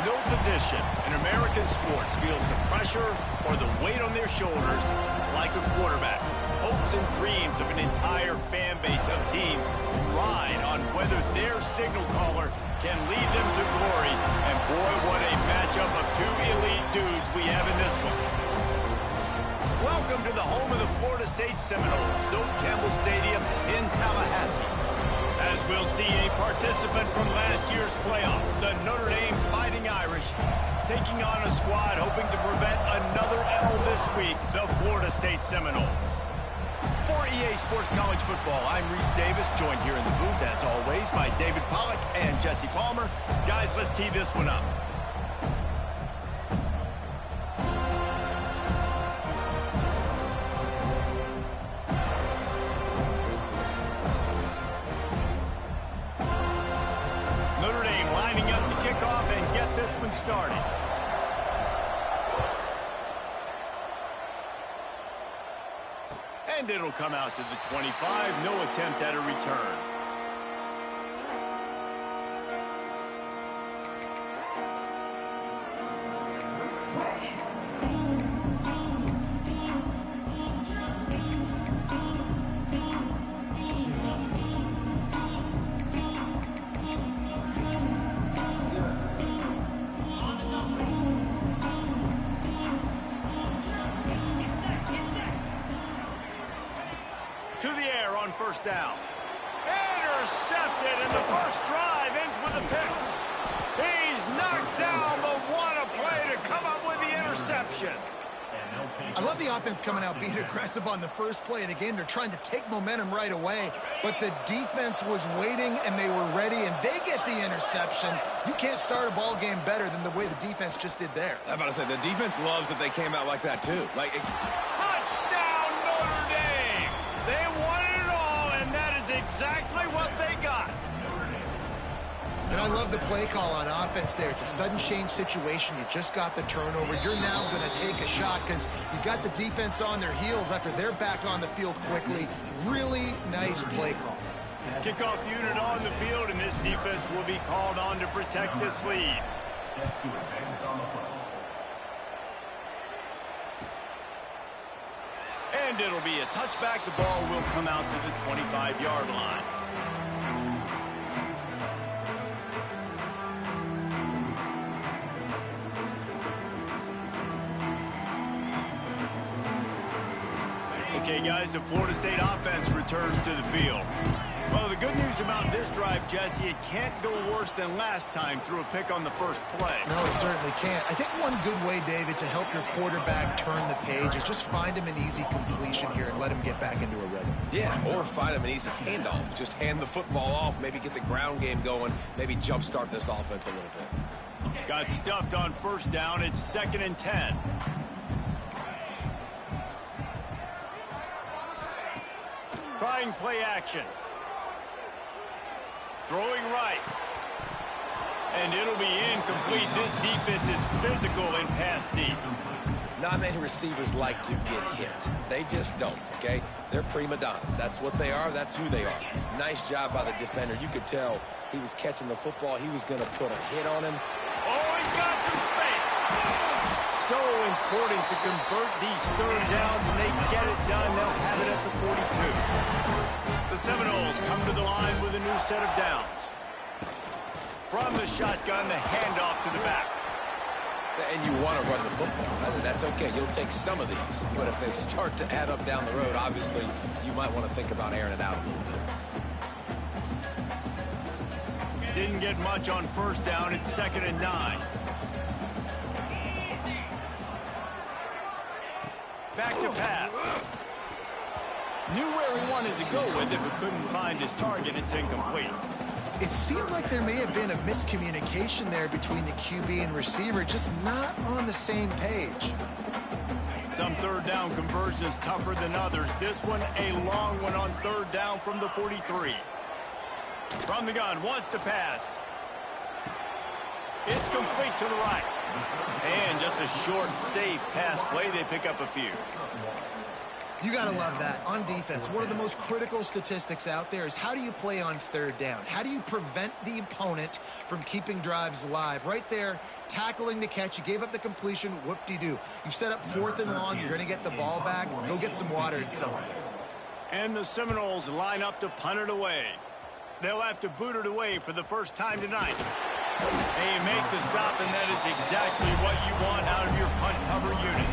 No position in American sports feels the pressure or the weight on their shoulders like a quarterback. Hopes and dreams of an entire fan base of teams ride on whether their signal caller can lead them to glory. And boy, what a matchup of two elite dudes we have in this one. Welcome to the home of the Florida State Seminoles, Doak Campbell Stadium in Tallahassee. As we'll see a participant from last year's playoff, the Notre Dame Fighting Irish, taking on a squad hoping to prevent another L this week, the Florida State Seminoles. For EA Sports College Football, I'm Reese Davis, joined here in the booth, as always, by David Pollack and Jesse Palmer. Guys, let's tee this one up. Notre Dame lining up to kick off and get this one started. And it'll come out to the 25. No attempt at a return. To the air on first down. Intercepted, and the first drive ends with a pick. He's knocked down, but what a play to come up with the interception. I love the offense coming out being aggressive on the first play of the game. They're trying to take momentum right away, but the defense was waiting, and they were ready, and they get the interception. You can't start a ball game better than the way the defense just did there. I'm about to say, the defense loves that they came out like that, too. Touchdown, Notre Dame! They wanted it all, and that is exactly what they got. And I love the play call on offense there. It's a sudden change situation. You just got the turnover. You're now going to take a shot because you got the defense on their heels after they're back on the field quickly. Really nice play call. Kickoff unit on the field, and this defense will be called on to protect this lead. And it'll be a touchback. The ball will come out to the 25-yard line. Okay, guys, the Florida State offense returns to the field. Well, the good news about this drive, Jesse, it can't go worse than last time through a pick on the first play. No, it certainly can't. I think one good way, David, to help your quarterback turn the page is just find him an easy completion here and let him get back into a rhythm. Yeah, or find him an easy handoff. Just hand the football off, maybe get the ground game going, maybe jumpstart this offense a little bit. Got stuffed on first down. It's 2nd and 10. Trying play action. Throwing right. And it'll be incomplete. This defense is physical and pass deep. Not many receivers like to get hit. They just don't, okay? They're prima donnas. That's what they are. That's who they are. Nice job by the defender. You could tell he was catching the football. He was going to put a hit on him. Oh, he's got some space. So important to convert these third downs, and they get it done. They'll have it at the 42. The Seminoles come to the line with a new set of downs. From the shotgun, the handoff to the back. And you want to run the football. That's okay. You'll take some of these. But if they start to add up down the road, obviously, you might want to think about airing it out a little bit. Didn't get much on first down. It's 2nd and 9. Back to pass. Knew where he wanted to go with it, but couldn't find his target. It's incomplete. It seemed like there may have been a miscommunication there between the QB and receiver, just not on the same page. Some third down conversions tougher than others. This one, a long one on third down from the 43. From the gun, wants to pass. It's complete to the right. And just a short, safe pass play. They pick up a few. You got to love that. On defense, one of the most critical statistics out there is how do you play on third down? How do you prevent the opponent from keeping drives alive? Right there, tackling the catch. You gave up the completion. Whoop-de-doo. You set up 4th and long. You're going to get the ball back. Go get some water and celebrate. And the Seminoles line up to punt it away. They'll have to boot it away for the first time tonight. They make the stop, and that is exactly what you want out of your punt cover unit.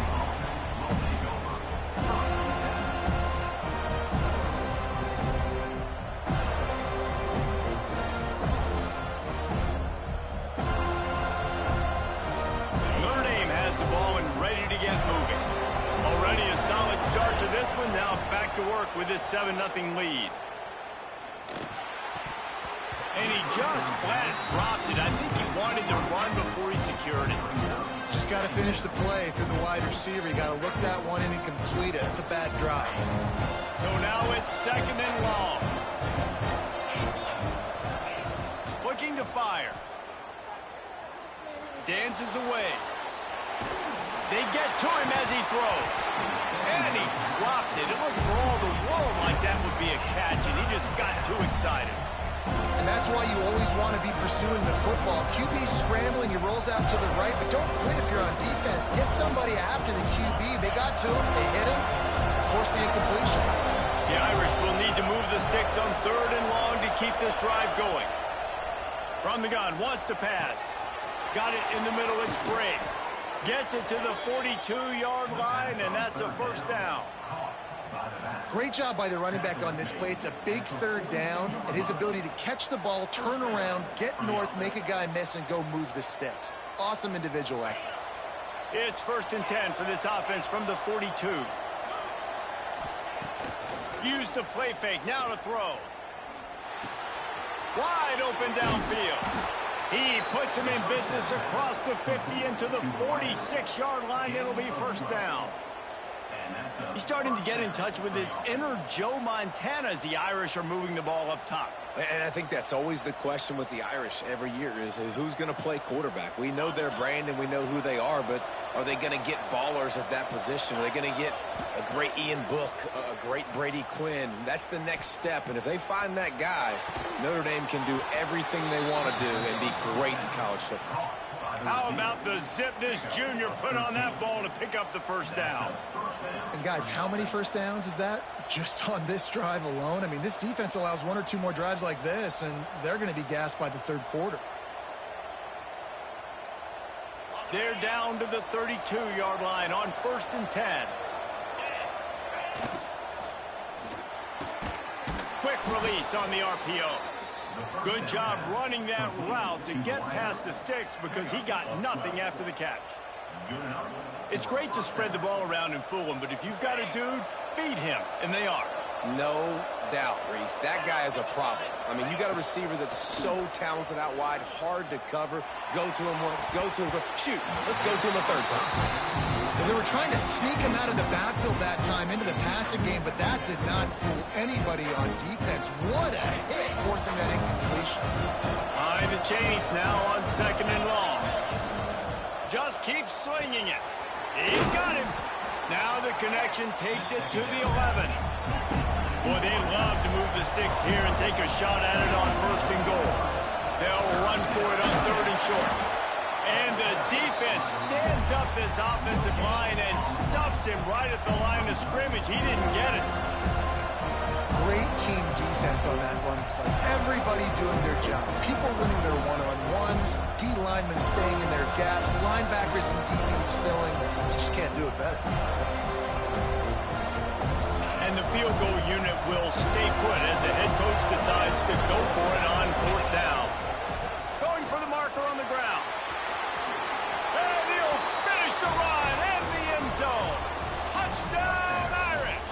Notre Dame has the ball and ready to get moving. Already a solid start to this one. Now back to work with this 7-0 lead. And he just flat dropped it. I think he wanted to run before he secured it. Just got to finish the play through the wide receiver. You got to look that one in and complete it. It's a bad drop. So now it's 2nd and long. Looking to fire. Dances away. They get to him as he throws. And he dropped it. It looked for all the world like that would be a catch, and he just got too excited. And that's why you always want to be pursuing the football. QB's scrambling, he rolls out to the right, but don't quit if you're on defense. Get somebody after the QB. They got to him, they hit him, and forced the incompletion. The Irish will need to move the sticks on 3rd and long to keep this drive going. From the gun, wants to pass. Got it in the middle, it's Bray. Gets it to the 42-yard line, and that's a 1st down. Great job by the running back on this play. It's a big 3rd down, and his ability to catch the ball, turn around, get north, make a guy miss, and go move the sticks. Awesome individual effort. It's 1st and 10 for this offense from the 42. Use the play fake, now to throw. Wide open downfield. He puts him in business across the 50 into the 46-yard line. It'll be 1st down. He's starting to get in touch with his inner Joe Montana as the Irish are moving the ball up top. And I think that's always the question with the Irish every year is who's going to play quarterback. We know their brand and we know who they are, but are they going to get ballers at that position? Are they going to get a great Ian Book, a great Brady Quinn? That's the next step, and if they find that guy, Notre Dame can do everything they want to do and be great in college football. How about the zip this junior put on that ball to pick up the 1st down? And guys, how many 1st downs is that just on this drive alone? I mean, this defense allows 1 or 2 more drives like this, and they're going to be gassed by the 3rd quarter. They're down to the 32-yard line on 1st and 10. Quick release on the RPO. Good job running that route to get past the sticks because he got nothing after the catch. It's great to spread the ball around and fool him, but if you've got a dude, feed him, and they are. No doubt, Reese. That guy is a problem. I mean, you got a receiver that's so talented out wide, hard to cover. Go to him once, go to him twice. Shoot, let's go to him a 3rd time. They were trying to sneak him out of the backfield that time into the passing game, but that did not fool anybody on defense. What a hit, forcing that incompletion. Behind the chains now on 2nd and long. Just keeps slinging it. He's got him. Now the connection takes it to the 11. Boy, they love to move the sticks here and take a shot at it on 1st and goal. They'll run for it on 3rd and short. And the defense stands up this offensive line and stuffs him right at the line of scrimmage. He didn't get it. Great team defense on that run play. Everybody doing their job. People winning their one-on-ones, D linemen staying in their gaps, linebackers and DBs filling. You just can't do it better. And the field goal unit will stay put as the head coach decides to go for it on 4th down. Going for the marker on the ground. And he'll finish the run in the end zone. Touchdown, Irish.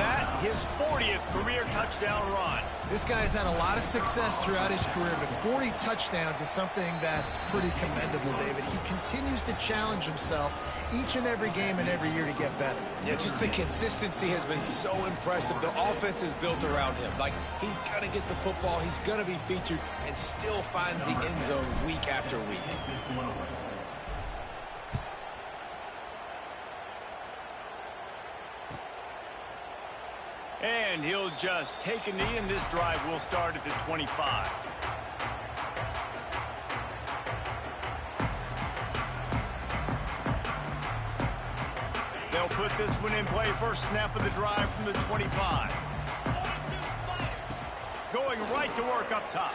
That his 40th career touchdown run. This guy's had a lot of success throughout his career, but 40 touchdowns is something that's pretty commendable, David. He continues to challenge himself each and every game and every year to get better. Yeah, just the consistency has been so impressive. The offense is built around him. Like, he's going to get the football, he's going to be featured, and still finds the end zone week after week. And he'll just take a knee, and this drive will start at the 25. They'll put this one in play. First snap of the drive from the 25. Going right to work up top.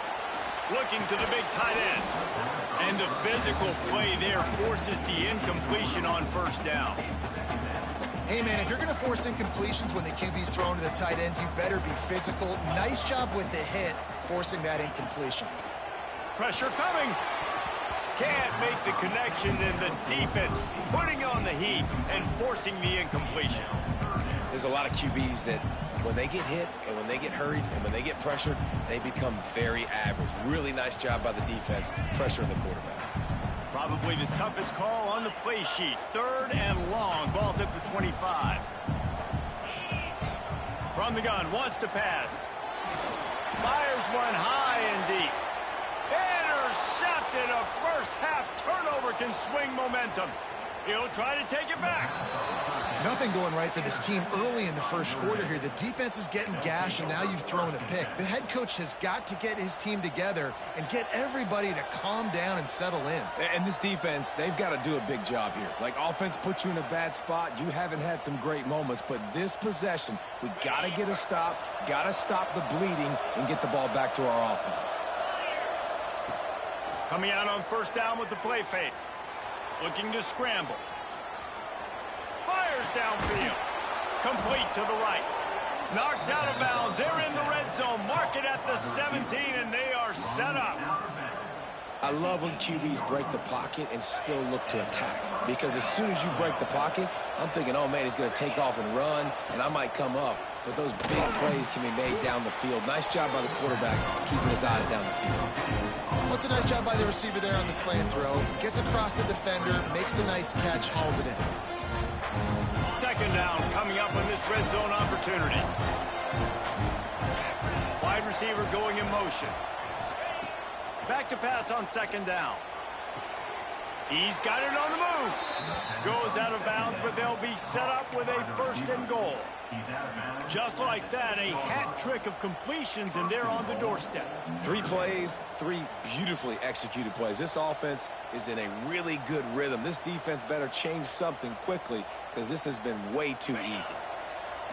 Looking to the big tight end. And the physical play there forces the incompletion on first down. Hey, man, if you're going to force incompletions when the QB's thrown to the tight end, you better be physical. Nice job with the hit, forcing that incompletion. Pressure coming. Can't make the connection, and the defense putting on the heat and forcing the incompletion. There's a lot of QBs that when they get hit and when they get hurried and when they get pressured, they become very average. Really nice job by the defense, pressuring the quarterback. Probably the toughest call on the play sheet. 3rd and long. Ball's at the 25. From the gun, wants to pass. Fires one high and deep. Intercepted. A first-half turnover can swing momentum. He'll try to take it back. Nothing going right for this team early in the first quarter here. The defense is getting gashed, and now you've thrown a pick. The head coach has got to get his team together and get everybody to calm down and settle in. And this defense, they've got to do a big job here. Like, offense puts you in a bad spot. You haven't had some great moments, but this possession, we got to get a stop, got to stop the bleeding, and get the ball back to our offense. Coming out on first down with the play fake. Looking to scramble. Fires downfield. Complete to the right. Knocked out of bounds. They're in the red zone. Mark it at the 17, and they are set up. I love when QBs break the pocket and still look to attack. Because as soon as you break the pocket, I'm thinking, oh, man, he's going to take off and run, and I might come up. But those big plays can be made down the field. Nice job by the quarterback keeping his eyes down the field. Well, it's a nice job by the receiver there on the slant throw. Gets across the defender, makes the nice catch, hauls it in. 2nd down coming up on this red zone opportunity. Wide receiver going in motion. Back to pass on 2nd down. He's got it on the move. Goes out of bounds, but they'll be set up with a 1st and goal. Just like that, a hat trick of completions, and they're on the doorstep. 3 plays, 3 beautifully executed plays. This offense is in a really good rhythm. This defense better change something quickly because this has been way too easy.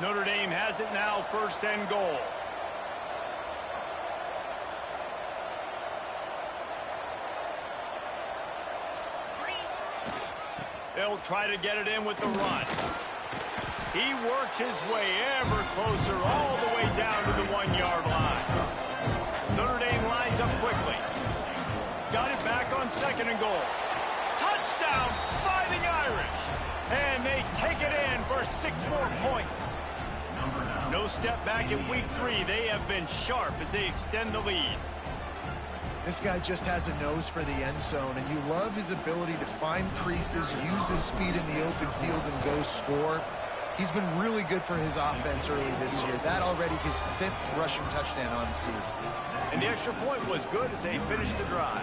Notre Dame has it now, 1st and goal. They'll try to get it in with the run. He works his way ever closer all the way down to the 1-yard line. Notre Dame lines up quickly. Got it back on 2nd and goal. Touchdown, Fighting Irish. And they take it in for 6 more points. No step back in week 3. They have been sharp as they extend the lead. This guy just has a nose for the end zone, and you love his ability to find creases, use his speed in the open field, and go score. He's been really good for his offense early this year. That already his 5th rushing touchdown on the season. And the extra point was good as they finished the drive.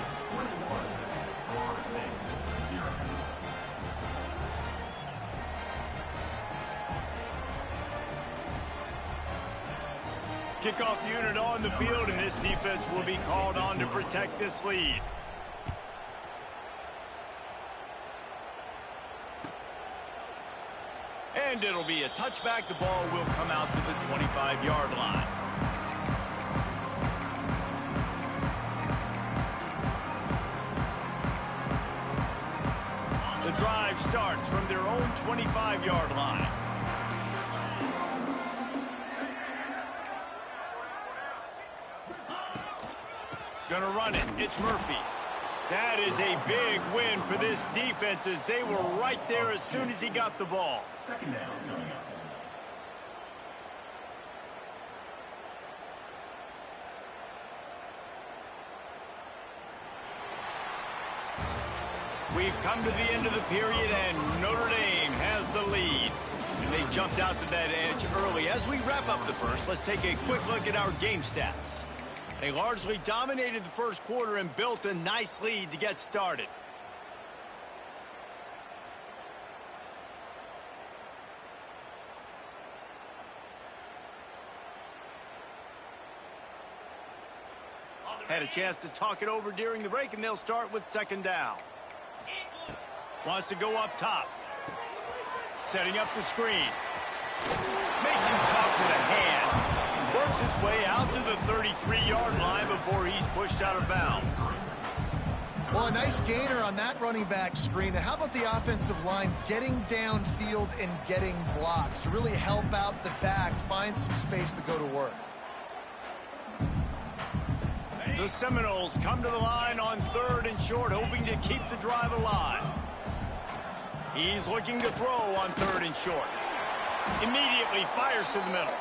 Kickoff unit on the field, and this defense will be called on to protect this lead. And it'll be a touchback. The ball will come out to the 25-yard line. The drive starts from their own 25-yard line. Gonna run it. It's Murphy. That is a big win for this defense as they were right there as soon as he got the ball. 2nd down coming up. We've come to the end of the period, and Notre Dame has the lead. And they jumped out to that edge early. As we wrap up the first, let's take a quick look at our game stats. They largely dominated the first quarter and built a nice lead to get started. Had a chance to talk it over during the break, and they'll start with second down. Wants to go up top. Setting up the screen. Makes him talk to the hand. Works his way out to the 33-yard line before he's pushed out of bounds. Well, a nice gainer on that running back screen. Now, how about the offensive line getting downfield and getting blocks to really help out the back, find some space to go to work? The Seminoles come to the line on 3rd and short, hoping to keep the drive alive. He's looking to throw on 3rd and short. Immediately fires to the middle.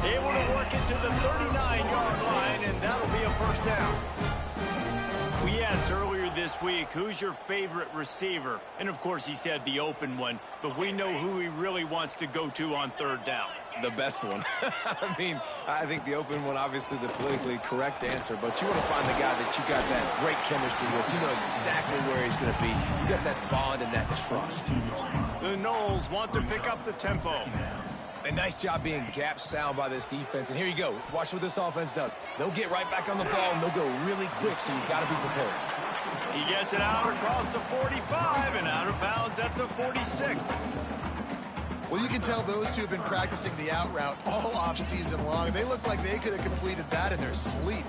Able to work it to the 39-yard line, and that'll be a first down. We asked earlier this week, who's your favorite receiver? And, of course, he said the open one, but we know who he really wants to go to on 3rd down. The best one. I mean, I think the open one, obviously the politically correct answer, but you want to find the guy that you got that great chemistry with. You know exactly where he's going to be. You got that bond and that trust. The Noles want to pick up the tempo. A nice job being gap sound by this defense. And here you go. Watch what this offense does. They'll get right back on the ball, and they'll go really quick, so you got to be prepared. He gets it out across the 45 and out of bounds at the 46. Well, you can tell those two have been practicing the out route all off season long. They look like they could have completed that in their sleep.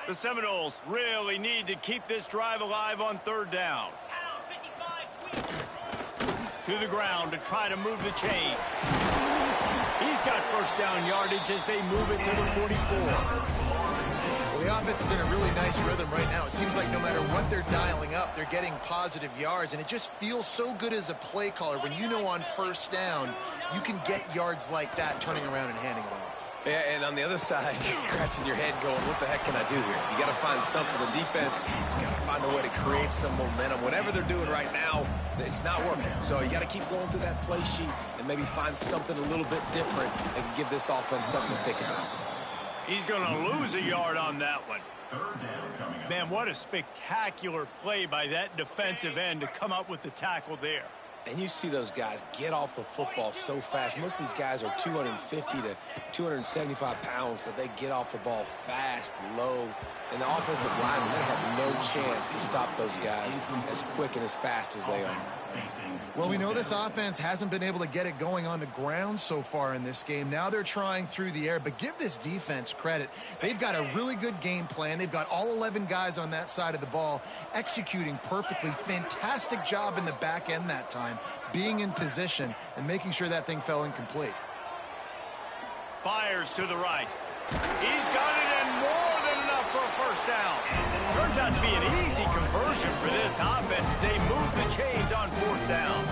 The Seminoles really need to keep this drive alive on 3rd down. To the ground to try to move the chains. He's got first down yardage as they move it to the 44. Well, the offense is in a really nice rhythm right now. It seems like no matter what they're dialing up, they're getting positive yards, and it just feels so good as a play caller when you know on first down you can get yards like that turning around and handing it off. Yeah, and on the other side, you're scratching your head going, what the heck can I do here? You got to find something. The defense has got to find a way to create some momentum. Whatever they're doing right now, it's not working. So you got to keep going through that play sheet and maybe find something a little bit different that can give this offense something to think about. He's going to lose a yard on that one. Man, what a spectacular play by that defensive end to come up with the tackle there. And you see those guys get off the football so fast. Most of these guys are 250 to 275 pounds, but they get off the ball fast, low. And the offensive linemen, they have no chance to stop those guys as quick and as fast as they are. Well, we know this offense hasn't been able to get it going on the ground so far in this game. Now they're trying through the air, but give this defense credit. They've got a really good game plan. They've got all 11 guys on that side of the ball executing perfectly. Fantastic job in the back end that time, being in position and making sure that thing fell incomplete. Fires to the right. He's got it and more than enough for a first down. Turns out to be an easy conversion for this offense as they move the chains on 4th down.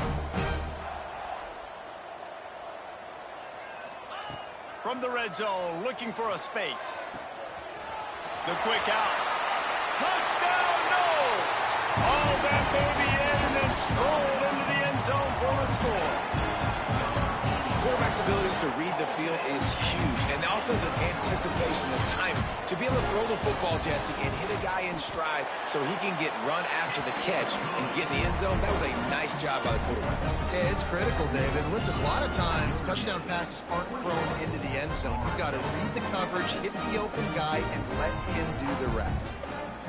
From the red zone, looking for a space. The quick out. Touchdown, Noles! All that baby in and then strolled into the end zone for the score. Quarterback's abilities to read the field is huge, and also the anticipation, the time to be able to throw the football, Jesse, and hit a guy in stride so he can get run after the catch and get in the end zone. That was a nice job by the quarterback. Yeah, it's critical, David. Listen, a lot of times touchdown passes aren't thrown into the end zone. You've got to read the coverage, hit the open guy, and let him do the rest.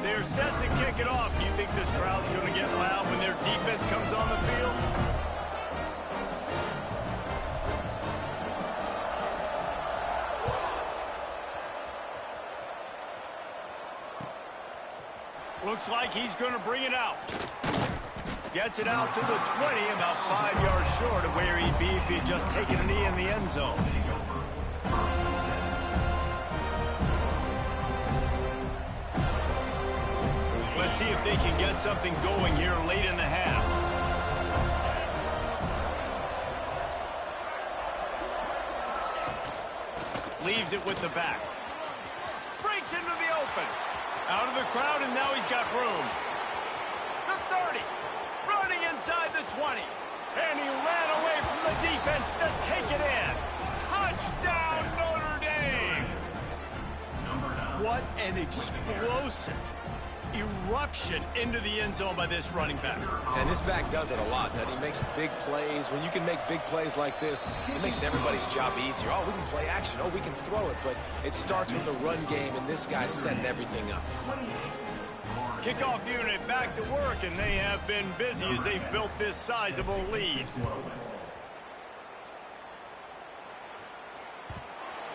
They're set to kick it off. Do you think this crowd's going to get loud when their defense comes on the field? Looks like he's going to bring it out. Gets it out to the 20, about 5 yards short of where he'd be if he'd just taken a knee in the end zone. Let's see if they can get something going here late in the half. Leaves it with the back. Breaks into the open. Out of the crowd, and now he's got room. The 30. Running inside the 20. And he ran away from the defense to take it in. Touchdown, Notre Dame! What an explosive, eruption into the end zone by this running back. And this back does it a lot, that he makes big plays. When you can make big plays like this, it makes everybody's job easier. Oh, we can play action. Oh, we can throw it. But it starts with the run game, and this guy's setting everything up. Kickoff unit back to work, and they have been busy as they've built this sizable lead.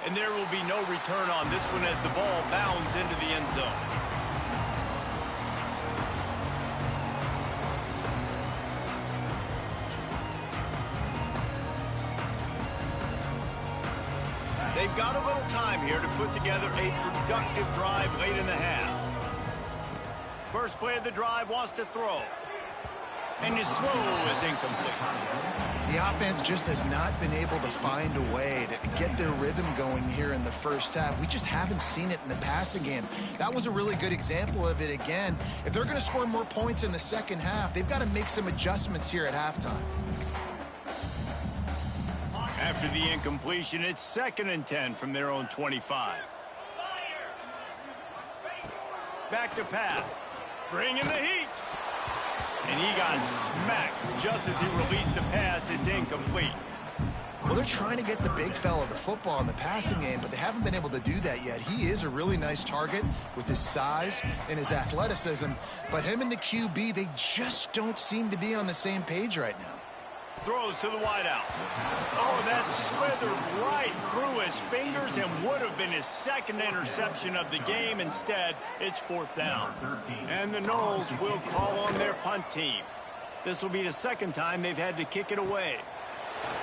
And there will be no return on this one as the ball bounds into the end zone. They've got a little time here to put together a productive drive late in the half. First play of the drive, wants to throw. And his throw is incomplete. The offense just has not been able to find a way to get their rhythm going here in the first half. We just haven't seen it in the passing game. That was a really good example of it again. If they're going to score more points in the second half, they've got to make some adjustments here at halftime. After the incompletion, it's 2nd and 10 from their own 25. Back to pass. Bringing the heat. And he got smacked just as he released the pass. It's incomplete. Well, they're trying to get the big fella the football in the passing game, but they haven't been able to do that yet. He is a really nice target with his size and his athleticism, but him and the QB, they just don't seem to be on the same page right now. Throws to the wideout. Oh, that slithered right through his fingers and would have been his 2nd interception of the game. Instead, it's 4th down. And the Noles will call on their punt team. This will be the 2nd time they've had to kick it away.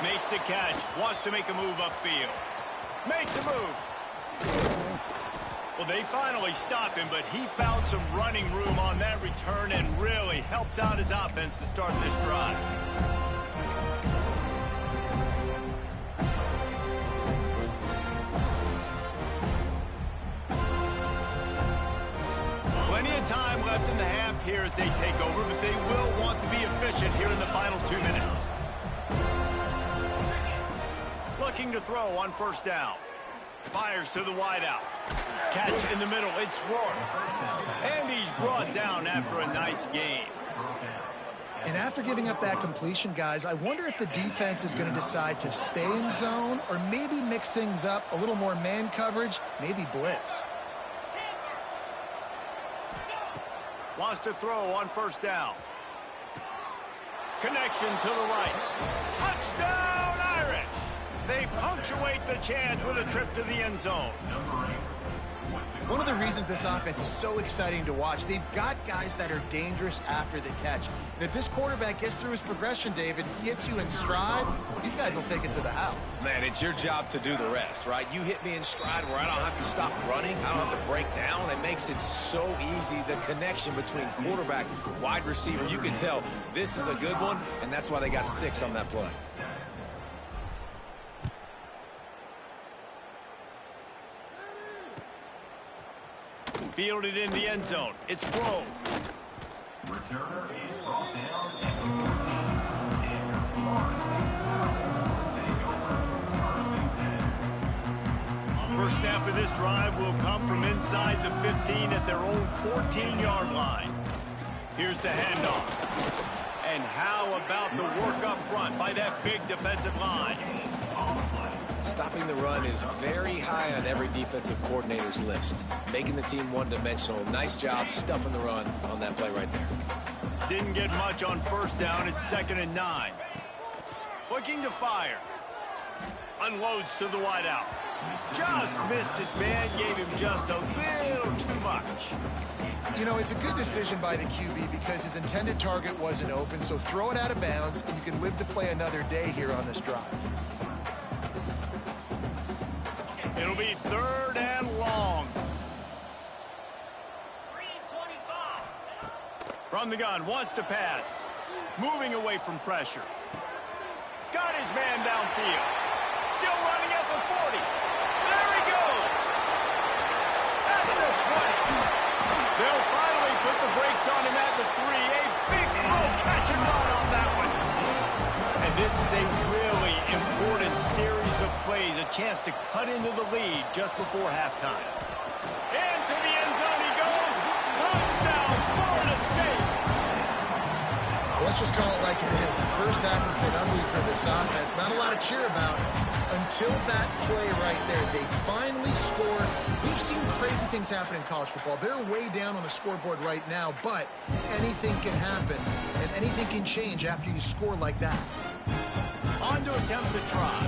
Makes the catch. Wants to make a move upfield. Makes a move. Well, they finally stop him, but he found some running room on that return and really helps out his offense to start this drive. Time left in the half here as they take over, but they will want to be efficient here in the final 2 minutes. Looking to throw on 1st down. Fires to the wideout. Catch in the middle. It's Rourke. And he's brought down after a nice gain. And after giving up that completion, guys, I wonder if the defense is going to decide to stay in zone or maybe mix things up, a little more man coverage, maybe blitz. Wants to throw on 1st down. Connection to the right. Touchdown, Irish! They punctuate the chance with a trip to the end zone. One of the reasons this offense is so exciting to watch, they've got guys that are dangerous after the catch. And if this quarterback gets through his progression, David, he hits you in stride, these guys will take it to the house. Man, it's your job to do the rest, right? You hit me in stride where I don't have to stop running. I don't have to break down. It makes it so easy, the connection between quarterback, wide receiver. You can tell this is a good one, and that's why they got 6 on that play. Fielded in the end zone. It's Rowe. Returner is brought down at the 14. And First snap of this drive will come from inside the 15 at their own 14-yard line. Here's the handoff. And how about the work up front by that big defensive line? Stopping the run is very high on every defensive coordinator's list. Making the team one-dimensional. Nice job stuffing the run on that play right there. Didn't get much on 1st down. It's 2nd and 9. Looking to fire. Unloads to the wideout. Just missed his man. Gave him just a little too much. You know, it's a good decision by the QB because his intended target wasn't open, so throw it out of bounds, and you can live to play another day here on this drive. It'll be 3rd and long. From the gun, wants to pass. Moving away from pressure. Got his man downfield. Still running at the 40. There he goes. At the 20. They'll finally put the brakes on him at the 3. A big throw, catch and run on that one. And this is a really important series of plays, a chance to cut into the lead just before halftime. Into the end zone he goes. Touchdown, Let's just call it like it is. The first half has been ugly for this offense. Not a lot to cheer about until that play right there. They finally scored. We've seen crazy things happen in college football. They're way down on the scoreboard right now, but anything can happen, and anything can change after you score like that. On to attempt the try.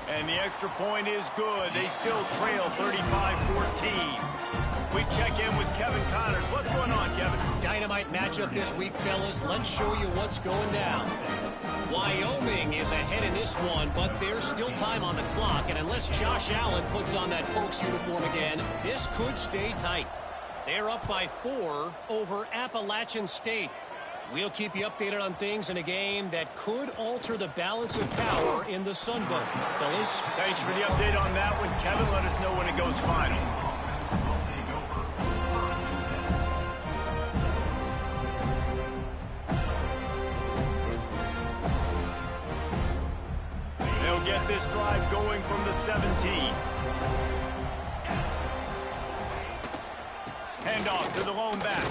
And the extra point is good. They still trail 35-14. We check in with Kevin Connors. What's going on, Kevin? Dynamite matchup this week, fellas. Let's show you what's going down. Wyoming is ahead in this one, but there's still time on the clock, and unless Josh Allen puts on that Pokes uniform again, this could stay tight. They're up by 4 over Appalachian State. We'll keep you updated on things in a game that could alter the balance of power in the Sun Belt. Fellas? Thanks for the update on that one, Kevin. Let us know when it goes final. They'll get this drive going from the 17. Handoff to the lone back.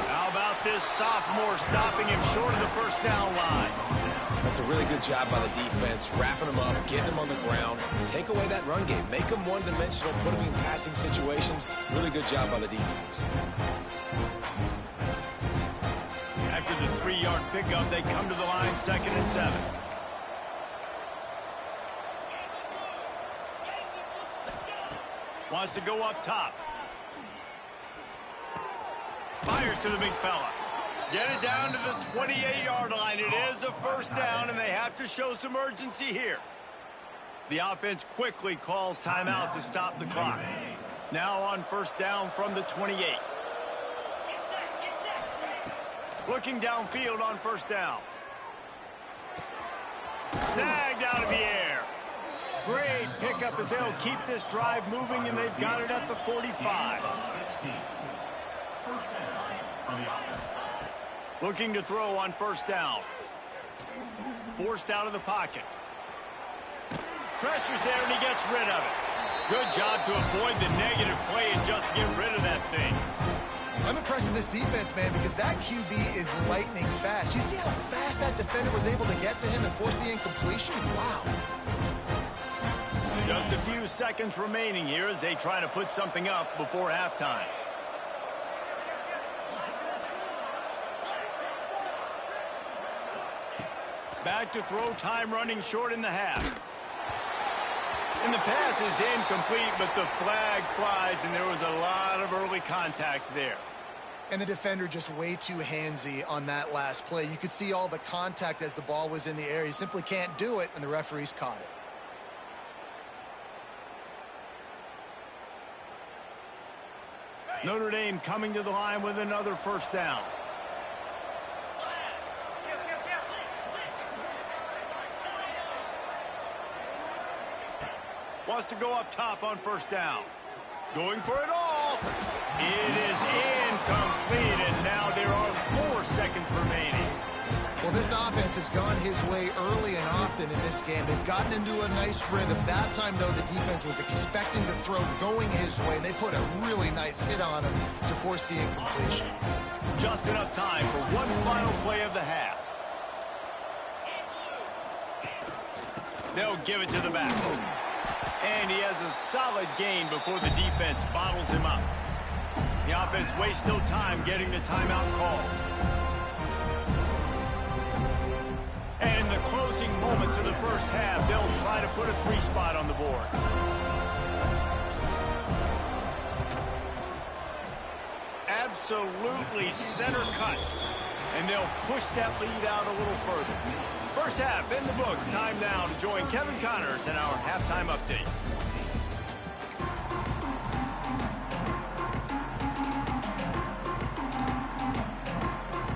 How about this sophomore stopping him short of the first down line? That's a really good job by the defense, wrapping him up, getting him on the ground. Take away that run game. Make him one-dimensional, put him in passing situations. Really good job by the defense. After the 3-yard pickup, they come to the line 2nd and 7. Wants to go up top. Fires to the big fella. Get it down to the 28-yard line. It is a first down, and they have to show some urgency here. The offense quickly calls timeout to stop the clock. Now on first down from the 28. Looking downfield on first down. Snagged out of the air. Great pickup as they'll keep this drive moving, and they've got it at the 45. Looking to throw on first down. Forced out of the pocket. Pressure's there, and he gets rid of it. Good job to avoid the negative play and just get rid of that thing. I'm impressed with this defense, man, because that QB is lightning fast. You see how fast that defender was able to get to him and force the incompletion? Wow. Just a few seconds remaining here as they try to put something up before halftime. Back to throw, time running short in the half. And the pass is incomplete, but the flag flies, and there was a lot of early contact there. And the defender just way too handsy on that last play. You could see all the contact as the ball was in the air. He simply can't do it, and the referees caught it. Notre Dame coming to the line with another first down. Wants to go up top on first down. Going for it all. It is incomplete, and now there are 4 seconds remaining. Well, this offense has gone his way early and often in this game. They've gotten into a nice rhythm. That time, though, the defense was expecting the throw going his way, and they put a really nice hit on him to force the incompletion. Just enough time for one final play of the half. They'll give it to the back. And he has a solid gain before the defense bottles him up. The offense wastes no time getting the timeout call. And in the closing moments of the first half, they'll try to put a 3-spot on the board. Absolutely center cut. And they'll push that lead out a little further. First half in the books. Time now to join Kevin Connors in our halftime update.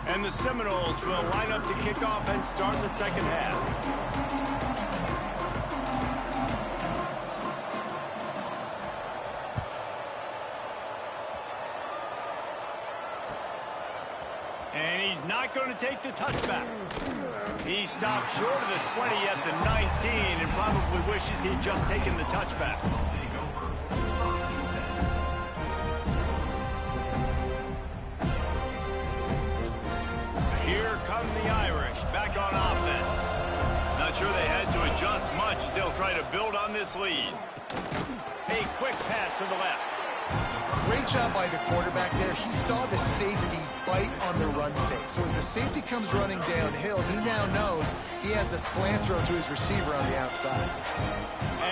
And the Seminoles will line up to kick off and start the second half. And he's not going to take the touchback. He stopped short of the 20 at the 19 and probably wishes he'd just taken the touchback. this lead. A quick pass to the left. Great job by the quarterback there. He saw the safety bite on the run fake. So as the safety comes running downhill, he now knows he has the slant throw to his receiver on the outside.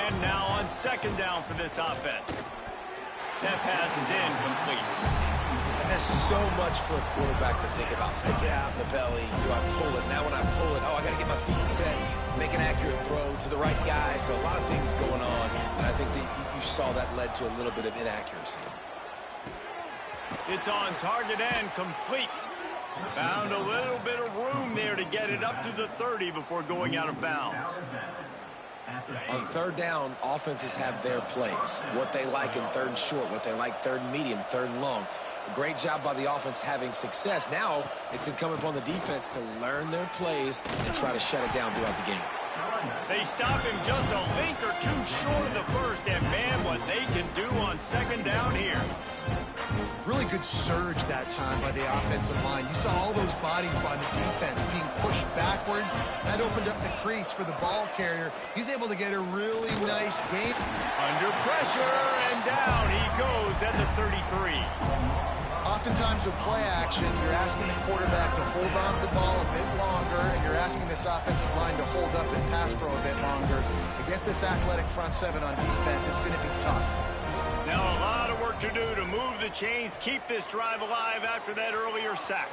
And now on second down for this offense. That pass is incomplete. And there's so much for a quarterback to think about. Stick it out in the belly. Do I pull it? Now when I pull it, I got to get my feet set, make an accurate throw to the right guy. So a lot of things going on. And I think that you saw that led to a little bit of inaccuracy. It's on target and complete. Found a little bit of room there to get it up to the 30 before going out of bounds. On third down, offenses have their plays. What they like in third and short, what they like third and medium, third and long. A great job by the offense having success. Now it's incumbent upon the defense to learn their plays and try to shut it down throughout the game. They stop him just a link or two short of the first, and man, what they can do on second down here. Really good surge that time by the offensive line. You saw all those bodies by the defense being pushed backwards. That opened up the crease for the ball carrier. He's able to get a really nice gain. Under pressure, and down he goes at the 33. Oftentimes with play action, you're asking the quarterback to hold on to the ball a bit longer, and you're asking this offensive line to hold up and pass pro a bit longer. Against this athletic front seven on defense, it's going to be tough. Now a lot of work to do to move the chains, keep this drive alive after that earlier sack.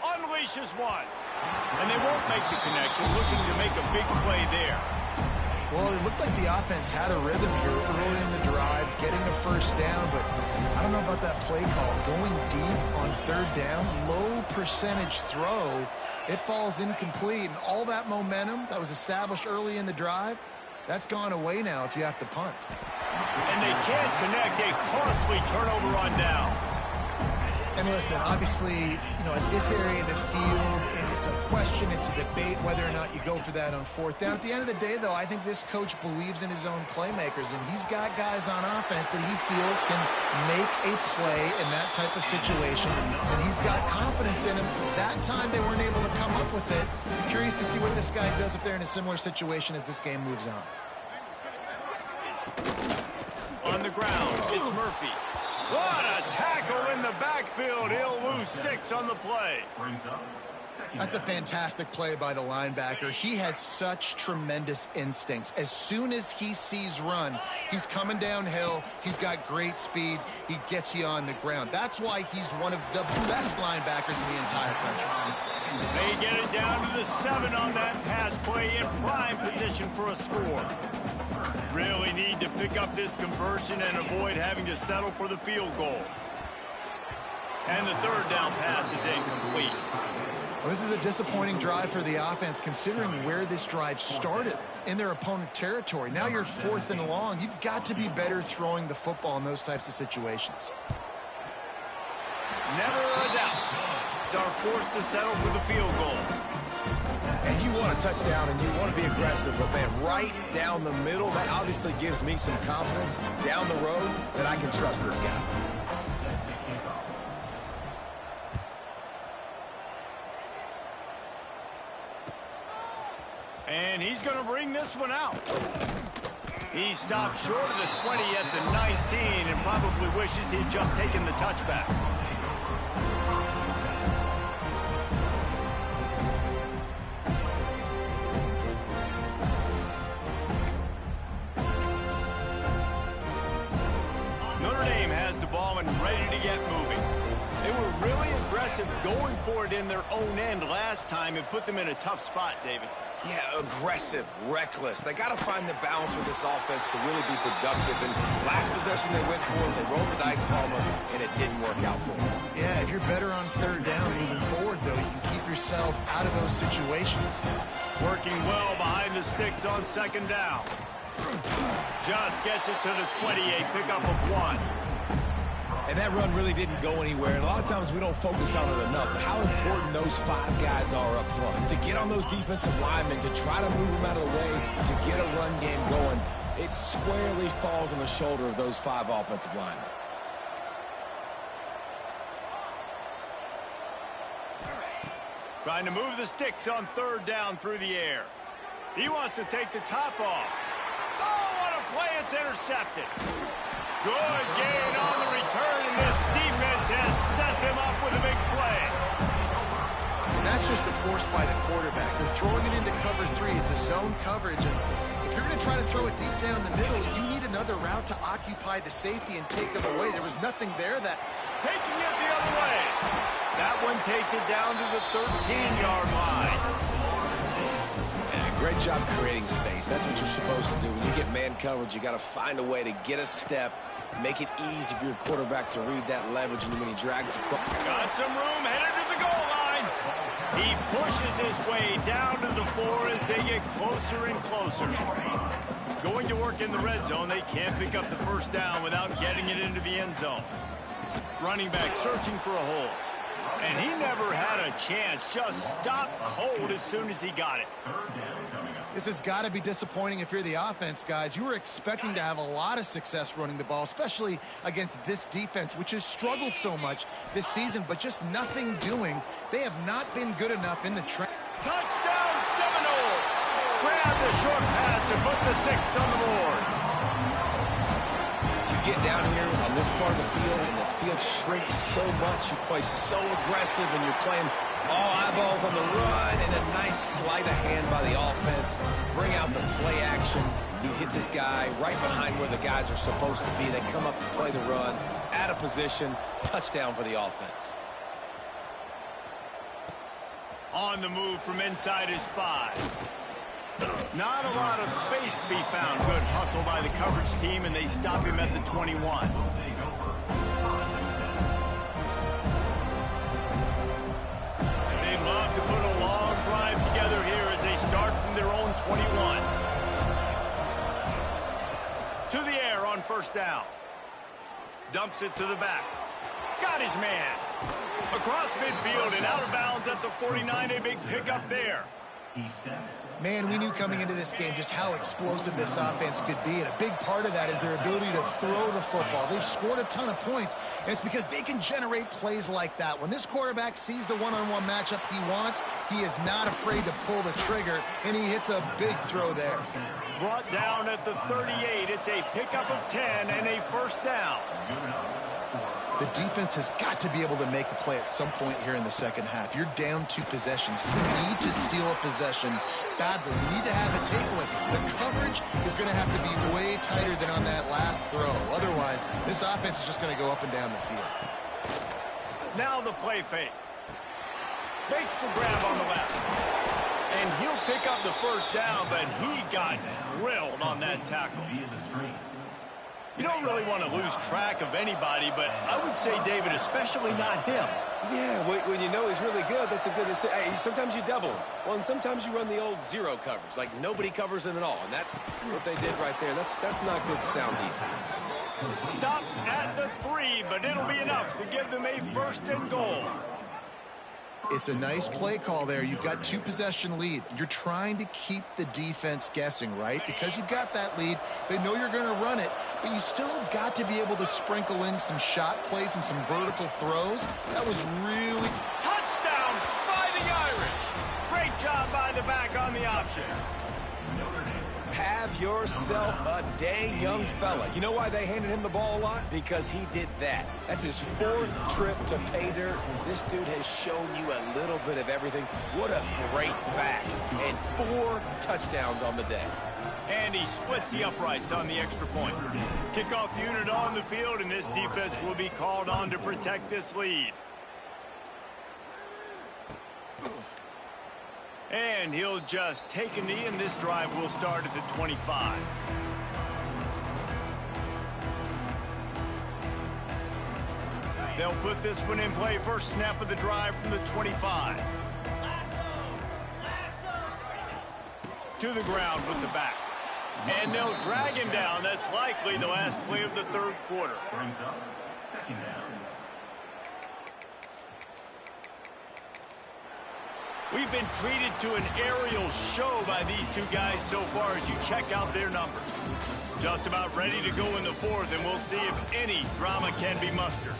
Unleashes one. And they won't make the connection, looking to make a big play there. Well, it looked like the offense had a rhythm here early in the drive, getting a first down, but I don't know about that play call. Going deep on third down, low percentage throw, it falls incomplete, and all that momentum that was established early in the drive, that's gone away now if you have to punt. And they can't connect, a costly turnover on downs. And listen, obviously, you know, at this area of the field, it's a question, it's a debate whether or not you go for that on fourth down. At the end of the day, though, I think this coach believes in his own playmakers, and he's got guys on offense that he feels can make a play in that type of situation, and he's got confidence in him. That time they weren't able to come up with it. I'm curious to see what this guy does if they're in a similar situation as this game moves on. On the ground, it's Murphy. What a tackle in the backfield. He'll lose 6 on the play. That's a fantastic play by the linebacker. He has such tremendous instincts. As soon as he sees run, he's coming downhill. He's got great speed. He gets you on the ground. That's why he's one of the best linebackers in the entire country. They get it down to the 7 on that pass play, in prime position for a score. Really need to pick up this conversion and avoid having to settle for the field goal. And the third down pass is incomplete. Well, this is a disappointing drive for the offense, considering where this drive started in their opponent territory. Now you're 4th and long. You've got to be better throwing the football in those types of situations. Never a doubt. It's our forced to settle for the field goal. And you want a touchdown and you want to be aggressive, but man, right down the middle, that obviously gives me some confidence down the road that I can trust this guy. And he's going to bring this one out. He stopped short of the 20 at the 19 and probably wishes he'd just taken the touchback. Notre Dame has the ball and ready to get moving. They were really aggressive going for it in their own end last time and put them in a tough spot, David. Yeah, aggressive, reckless. They got to find the balance with this offense to really be productive. And last possession they went for it, they rolled the dice, Palmer, and it didn't work out for them. Yeah, if you're better on third down moving forward, though, you can keep yourself out of those situations. Working well behind the sticks on second down. Just gets it to the 28, pickup of 1. And that run really didn't go anywhere. And a lot of times we don't focus on it enough. But how important those 5 guys are up front. To get on those defensive linemen, to try to move them out of the way, to get a run game going, it squarely falls on the shoulder of those 5 offensive linemen. Trying to move the sticks on third down through the air. He wants to take the top off. That's intercepted. Good gain on the return, and this defense has set them up with a big play. And that's just a force by the quarterback. They're throwing it into cover 3. It's a zone coverage, and if you're going to try to throw it deep down the middle, you need another route to occupy the safety and take them away. There was nothing there that... Taking it the other way. That one takes it down to the 13-yard line. Yeah, great job creating space. That's what you're supposed to do. When you get man coverage, you got to find a way to get a step, make it easy for your quarterback to read that leverage, and when he drags across. Got some room, headed to the goal line. He pushes his way down to the 4 as they get closer and closer. Going to work in the red zone, they can't pick up the first down without getting it into the end zone. Running back searching for a hole. And he never had a chance, just stopped cold as soon as he got it. This has got to be disappointing if you're the offense, guys. You were expecting to have a lot of success running the ball, especially against this defense, which has struggled so much this season, but just nothing doing. They have not been good enough in the Touchdown Seminoles! Grab the short pass to put the 6 on the board. You get down here on this part of the field, and the field shrinks so much. You play so aggressive, and you're playing all eyeballs on the run, and a nice sleight of hand by the offense. Bring out the play action. He hits his guy right behind where the guys are supposed to be. They come up and play the run, out of position, touchdown for the offense. On the move from inside his 5. Not a lot of space to be found. Good hustle by the coverage team, and they stop him at the 21. They'd love to put a long drive together here as they start from their own 21. To the air on first down. Dumps it to the back. Got his man. Across midfield and out of bounds at the 49. A big pickup there. Man, we knew coming into this game just how explosive this offense could be, and a big part of that is their ability to throw the football. They've scored a ton of points, and it's because they can generate plays like that. When this quarterback sees the one-on-one matchup he wants, he is not afraid to pull the trigger, and he hits a big throw there. Brought down at the 38. It's a pickup of 10 and a first down. The defense has got to be able to make a play at some point here in the second half. You're down 2 possessions. You need to steal a possession badly. You need to have a takeaway. The coverage is going to have to be way tighter than on that last throw. Otherwise, this offense is just going to go up and down the field. Now the play fake. Makes the grab on the left. And he'll pick up the first down, but he got drilled on that tackle. You don't really want to lose track of anybody, but I would say, David, especially not him. Yeah, when you know he's really good, that's a good... Hey, sometimes you double him. Well, and sometimes you run the old zero coverage, like nobody covers him at all, and that's what they did right there. That's not good sound defense. Stopped at the 3, but it'll be enough to give them a first and goal. It's a nice play call there. You've got 2-possession lead. You're trying to keep the defense guessing, right? Because you've got that lead, they know you're going to run it, but you still have got to be able to sprinkle in some shot plays and some vertical throws. That was really... Touchdown, Fighting Irish! Great job by the back on the option. Have yourself a day, young fella. You know why they handed him the ball a lot? Because he did that. That's his 4th trip to pay dirt. This dude has shown you a little bit of everything. What a great back. And 4 touchdowns on the day. And he splits the uprights on the extra point. Kickoff unit on the field, and this defense will be called on to protect this lead. And he'll just take a knee, and this drive will start at the 25. They'll put this one in play. First snap of the drive from the 25. To the ground with the back. And they'll drag him down. That's likely the last play of the 3rd quarter. Brings up second down. We've been treated to an aerial show by these 2 guys so far as you check out their numbers. Just about ready to go in the 4th, and we'll see if any drama can be mustered.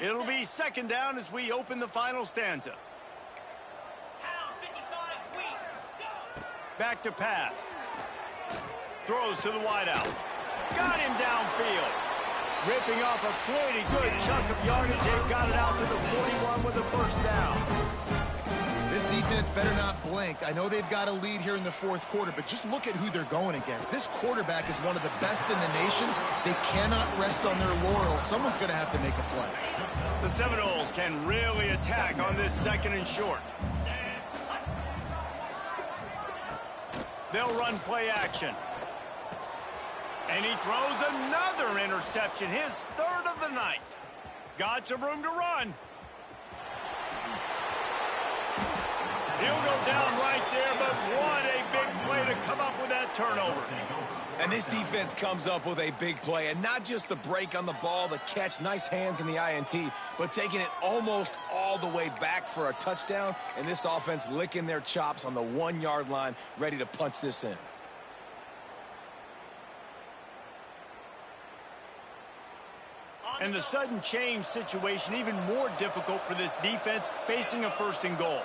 It'll be second down as we open the final stanza. Back to pass. Throws to the wideout. Got him downfield. Ripping off a pretty good chunk of yardage. They've got it out to the 41 with a first down. This defense better not blink. I know they've got a lead here in the fourth quarter, but just look at who they're going against. This quarterback is one of the best in the nation. They cannot rest on their laurels. Someone's going to have to make a play. The Seminoles can really attack on this second and short. They'll run play action. And he throws another interception, his third of the night. Got some room to run. He'll go down right there, but what a big play to come up with that turnover. And this defense comes up with a big play, and not just the break on the ball, the catch, nice hands in the INT, but taking it almost all the way back for a touchdown, and this offense licking their chops on the 1-yard line, ready to punch this in. And the sudden change situation even more difficult for this defense facing a first and goal.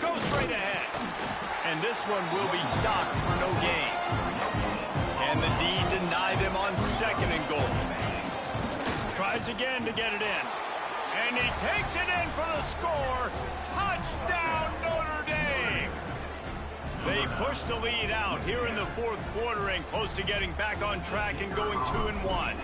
Go straight ahead. And this one will be stopped for no gain. And the D deny them on second and goal. Tries again to get it in. And he takes it in for the score. Touchdown, Notre Dame. They push the lead out here in the fourth quarter and close to getting back on track and going 2-1.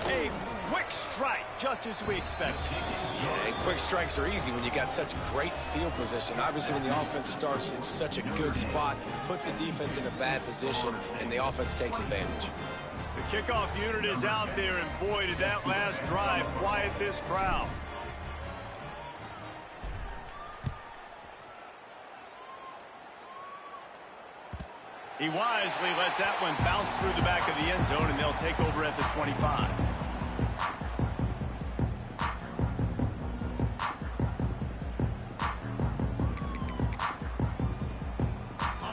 A quick strike, just as we expected. Yeah, and quick strikes are easy when you got such great field position. Obviously, when the offense starts in such a good spot, puts the defense in a bad position, and the offense takes advantage. The kickoff unit is out there, and boy, did that last drive quiet this crowd. He wisely lets that one bounce through the back of the end zone, and they'll take over at the 25.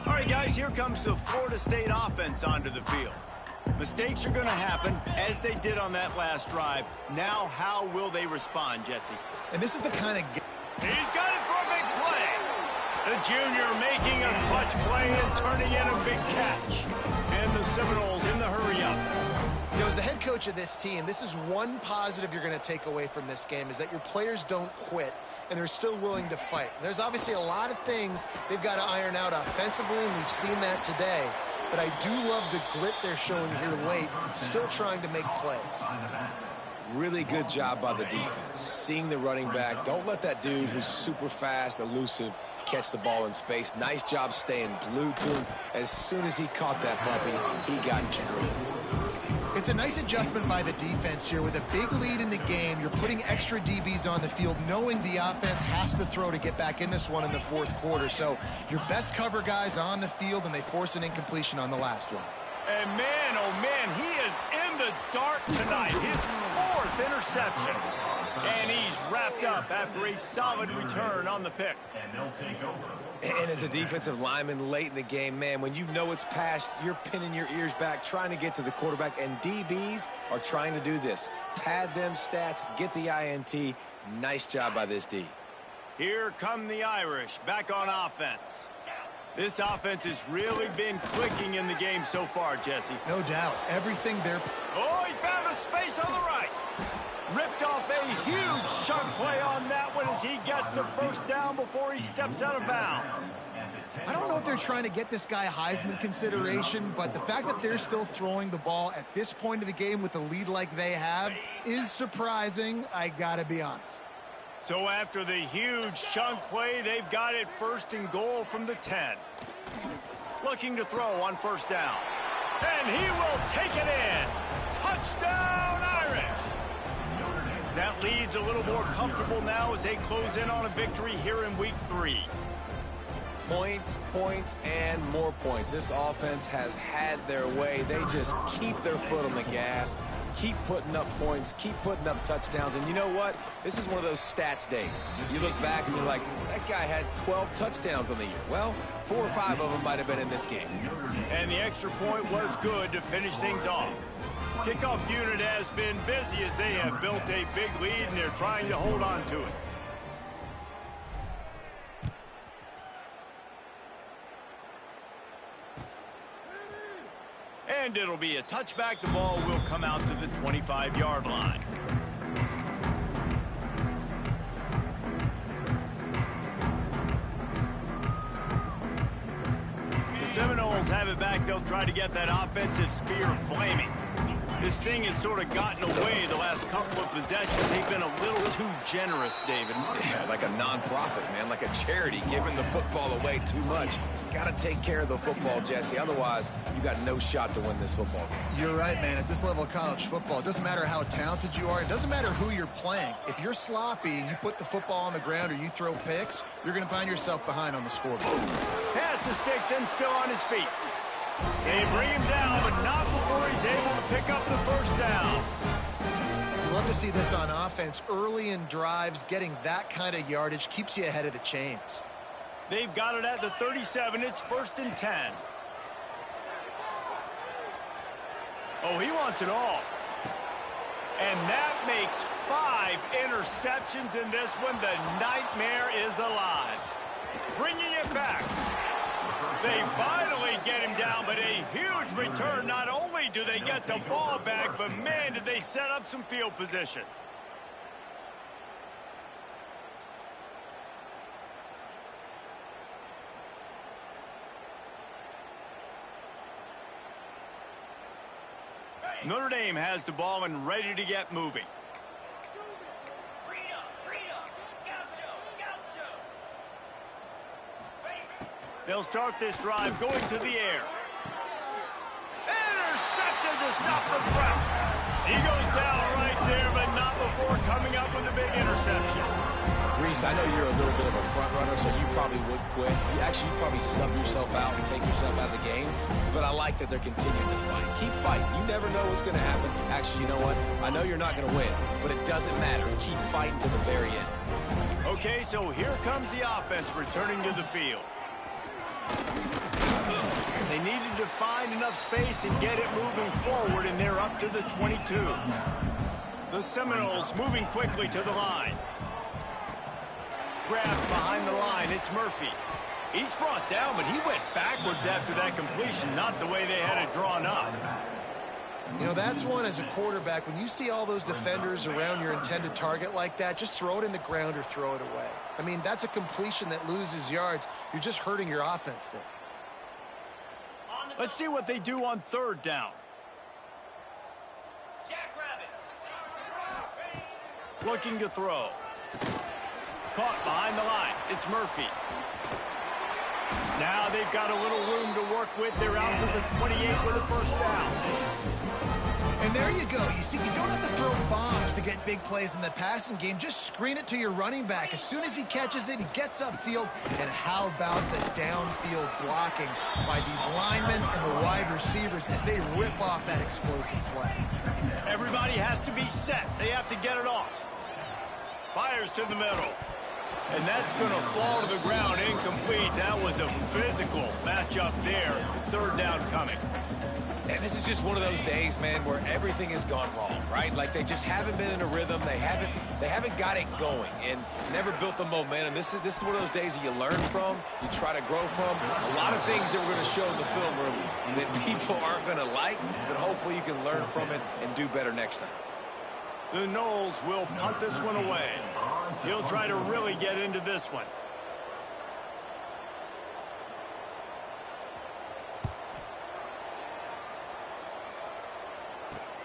All right, guys, here comes the Florida State offense onto the field. Mistakes are going to happen, as they did on that last drive. Now, how will they respond, Jesse? And this is the kind of... He's got it for a big play. The junior making a clutch play and turning in a big catch. And the Seminoles in the hurry-up. You know, as the head coach of this team, this is one positive you're going to take away from this game, is that your players don't quit, and they're still willing to fight. There's obviously a lot of things they've got to iron out offensively, and we've seen that today. But I do love the grit they're showing here late, still trying to make plays. Really good job by the defense. Seeing the running back. Don't let that dude who's super fast, elusive, catch the ball in space. Nice job staying glued to him. As soon as he caught that puppy, he got drilled. It's a nice adjustment by the defense here. With a big lead in the game, you're putting extra DBs on the field, knowing the offense has to throw to get back in this one in the fourth quarter. So your best cover guys on the field, and they force an incompletion on the last one. And man, oh man, he is in the dark tonight. His fourth interception. And he's wrapped up after a solid return on the pick. And they'll take over. And as a defensive lineman late in the game, man, when you know it's past, you're pinning your ears back, trying to get to the quarterback. And DBs are trying to do this. Pad them stats, get the INT. Nice job by this D. Here come the Irish back on offense. This offense has really been clicking in the game so far, Jesse. No doubt. Everything they're... Oh, he found a space on the right. Ripped off a huge chunk play on that one as he gets the first down before he steps out of bounds. I don't know if they're trying to get this guy Heisman consideration, but the fact that they're still throwing the ball at this point of the game with a lead like they have is surprising, I gotta be honest. So after the huge chunk play, they've got it first and goal from the 10. Looking to throw on first down. And he will take it in. Touchdown, Irish! That lead's a little more comfortable now as they close in on a victory here in week 3. Points, points, and more points. This offense has had their way. They just keep their foot on the gas. Keep putting up points, keep putting up touchdowns, and you know what? This is one of those stats days. You look back and you're like, that guy had 12 touchdowns on the year. Well, 4 or 5 of them might have been in this game. And the extra point was good to finish things off. Kickoff unit has been busy as they have built a big lead, and they're trying to hold on to it. And it'll be a touchback. The ball will come out to the 25-yard line. The Seminoles have it back. They'll try to get that offensive spear flaming. This thing has sort of gotten away the last couple of possessions. They've been a little too generous, David. Yeah, like a non-profit, man, like a charity, giving the football away too much. Got to take care of the football, Jesse. Otherwise, you got no shot to win this football game. You're right, man. At this level of college football, it doesn't matter how talented you are. It doesn't matter who you're playing. If you're sloppy and you put the football on the ground or you throw picks, you're going to find yourself behind on the scoreboard. Pass the sticks and still on his feet. They bring him down, but not before he's able to pick up the first down. You love to see this on offense. Early in drives, getting that kind of yardage keeps you ahead of the chains. They've got it at the 37. It's 1st and 10. Oh, he wants it all. And that makes 5 interceptions in this one. The nightmare is alive. Bringing it back. They finally get him down, but a huge return. Not only do they get the ball back, but man, did they set up some field position. Notre Dame has the ball and ready to get moving. They'll start this drive going to the air. Intercepted to stop the threat. He goes down right there, but not before coming up with a big interception. Reese, I know you're a little bit of a front runner, so you probably would quit. You probably sub yourself out and take yourself out of the game. But I like that they're continuing to fight. Keep fighting. You never know what's going to happen. Actually, you know what? I know you're not going to win, but it doesn't matter. Keep fighting to the very end. Okay, so here comes the offense returning to the field. They needed to find enough space and get it moving forward, and they're up to the 22. The Seminoles moving quickly to the line. Grabbed behind the line, it's Murphy. He's brought down, but he went backwards after that completion, not the way they had it drawn up. You know, that's one as a quarterback. When you see all those defenders around your intended target like that, just throw it in the ground or throw it away. I mean, that's a completion that loses yards. You're just hurting your offense there. Let's see what they do on 3rd down. Looking to throw. Caught behind the line. It's Murphy. Now they've got a little room to work with. They're out to the 28 for the first down. And there you go. You see, you don't have to throw bombs to get big plays in the passing game. Just screen it to your running back. As soon as he catches it, he gets upfield. And how about the downfield blocking by these linemen and the wide receivers as they rip off that explosive play? Everybody has to be set. They have to get it off. Fires to the middle. And that's going to fall to the ground incomplete. That was a physical matchup there. 3rd down coming. And this is just one of those days, man, where everything has gone wrong, right? Like they just haven't been in a rhythm. They haven't got it going and never built the momentum. This is one of those days that you learn from, you try to grow from. A lot of things that we're going to show in the film room that people aren't going to like, but hopefully you can learn from it and do better next time. The Noles will punt this one away. He'll try to really get into this one.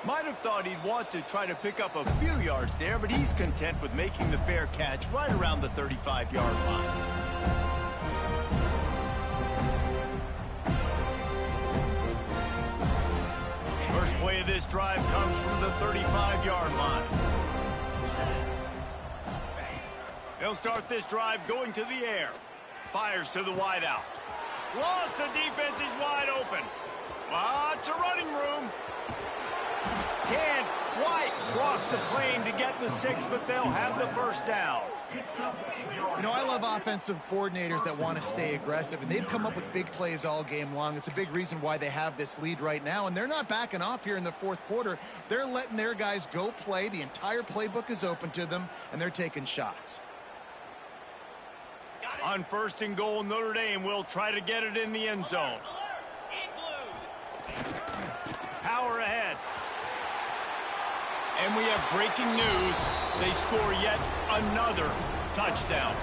Might have thought he'd want to try to pick up a few yards there, but he's content with making the fair catch right around the 35-yard line. First play of this drive comes from the 35-yard line. They'll start this drive going to the air. Fires to the wideout. Lost, the defense is wide open. Lots of running room. can't quite cross the plane to get the 6, but they'll have the first down. You know, I love offensive coordinators that want to stay aggressive, and they've come up with big plays all game long. It's a big reason why they have this lead right now, and they're not backing off here in the fourth quarter. They're letting their guys go play. The entire playbook is open to them, and they're taking shots. On 1st and goal, Notre Dame will try to get it in the end zone. Power ahead. And we have breaking news. They score yet another touchdown.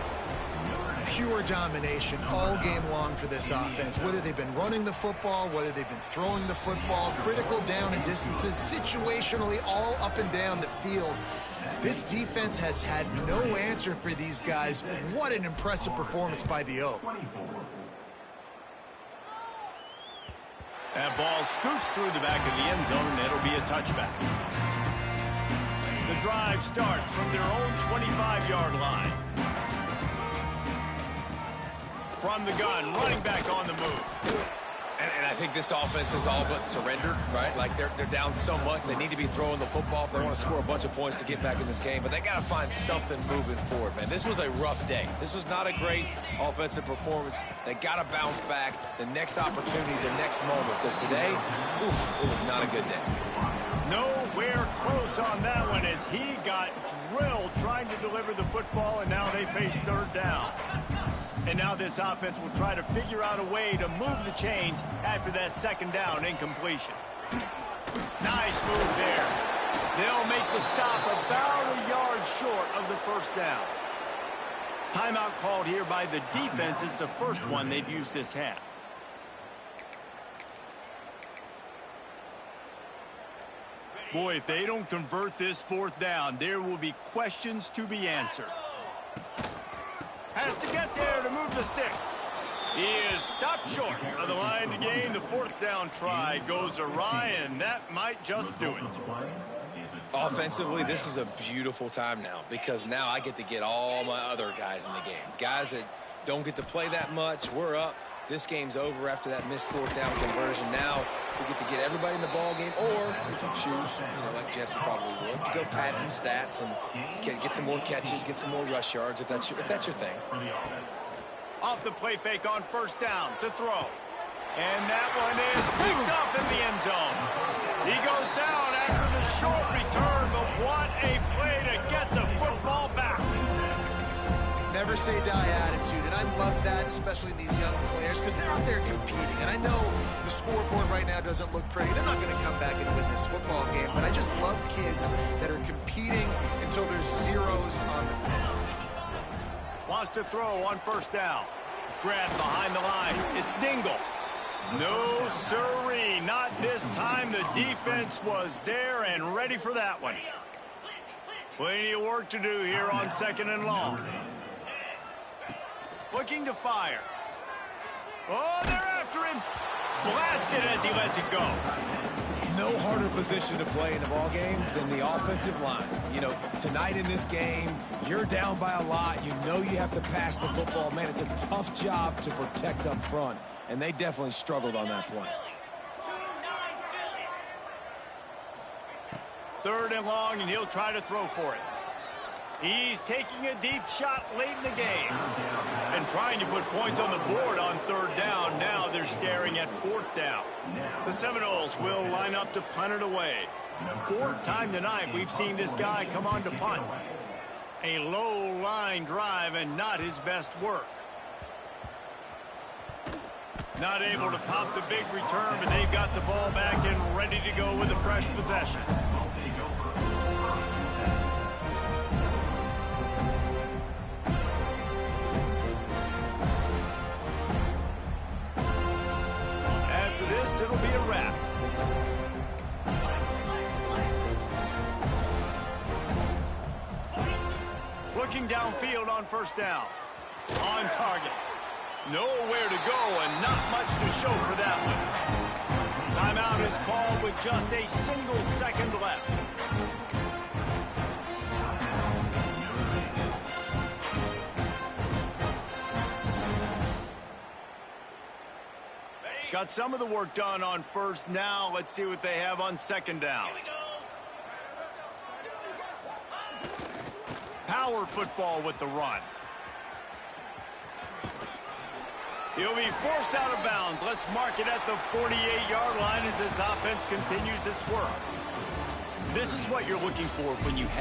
Pure domination all game long for this offense. Whether they've been running the football, whether they've been throwing the football, critical down and distances, situationally all up and down the field. This defense has had no answer for these guys. What an impressive performance by the Oak. That ball scoots through the back of the end zone, and it'll be a touchback. The drive starts from their own 25-yard line. From the gun, running back on the move. And I think this offense is all but surrendered, right? Like they're down so much. They need to be throwing the football if they want to score a bunch of points to get back in this game. But they got to find something moving forward, man. This was a rough day. This was not a great offensive performance. They got to bounce back the next opportunity, the next moment. Because today, oof, it was not a good day. Nowhere close on that one as he got drilled trying to deliver the football, and now they face 3rd down. And now this offense will try to figure out a way to move the chains after that 2nd down incompletion. Nice move there. They'll make the stop about a yard short of the 1st down. Timeout called here by the defense. It's the first one they've used this half. Boy, if they don't convert this 4th down, there will be questions to be answered. Has to get there to move the sticks. He is stopped short of the line to gain. The 4th down try goes awry, and that might just do it. Offensively, this is a beautiful time now because now I get to get all my other guys in the game. Guys that don't get to play that much, we're up. This game's over after that missed 4th down conversion. Now we get to get everybody in the ball game, or if you choose, like Jesse probably would, to go pad some stats and get some more catches, get some more rush yards if that's your thing. Off the play fake on 1st down to throw. And that one is picked up in the end zone. He goes down after the short return, but what a play to get the football back. Never say die attitude, and I love that, especially in these young players, because they're out there competing. And I know the scoreboard right now doesn't look pretty. They're not going to come back and win this football game, but I just love kids that are competing until there's zeros on the field. Wants to throw on 1st down. Grab behind the line. It's Dingle. No siree, not this time. The defense was there and ready for that one. Plenty of work to do here on 2nd and long. Looking to fire. Oh, they're after him. Blasted as he lets it go. No harder position to play in the ball game than the offensive line. Tonight in this game, you're down by a lot. You know you have to pass the football. Man, it's a tough job to protect up front, and they definitely struggled on that play. 3rd and long, and he'll try to throw for it. He's taking a deep shot late in the game and trying to put points on the board on 3rd down. Now they're staring at 4th down. The Seminoles will line up to punt it away. 4th time tonight we've seen this guy come on to punt. A low line drive and not his best work. Not able to pop the big return, but they've got the ball back and ready to go with a fresh possession. This, it'll be a wrap. Looking downfield on 1st down. On target. Nowhere to go and not much to show for that one. Timeout is called with just a single second left. Got some of the work done on 1st. Now let's see what they have on 2nd down. power football with the run. He'll be forced out of bounds. Let's mark it at the 48-yard line as this offense continues its work. This is what you're looking for when you